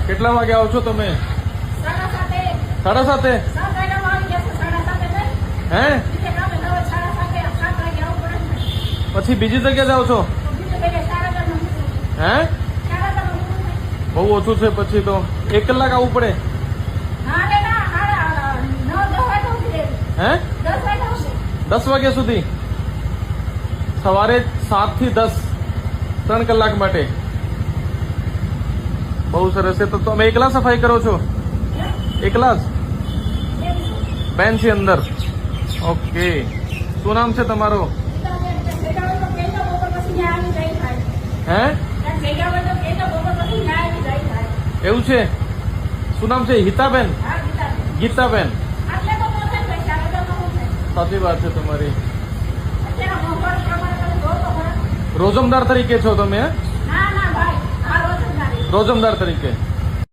કેટલા વાગે આવો છો તમે? 7:30. હે? પછી બીજી જગ્યા જાઓ છો? હે? બહુ ઓછું છે પછી તો 1 કલાક આવવું પડે. હે? 10 વાગ્યા સુધી? સવારે 7 થી 10 3 કલાક માટે. બહુ સરસ છે. તો તમે એકલા સફાઈ કરો છો? એકલા જ? બેન છે અંદર? ઓકે. શું નામ છે તમારો? હે? એવું છે? શું નામ છે? હિતાબેન? ગીતાબેન? સાચી વાત છે તમારી. રોજમદાર તરીકે છો તમે? રોજમદાર તરીકે.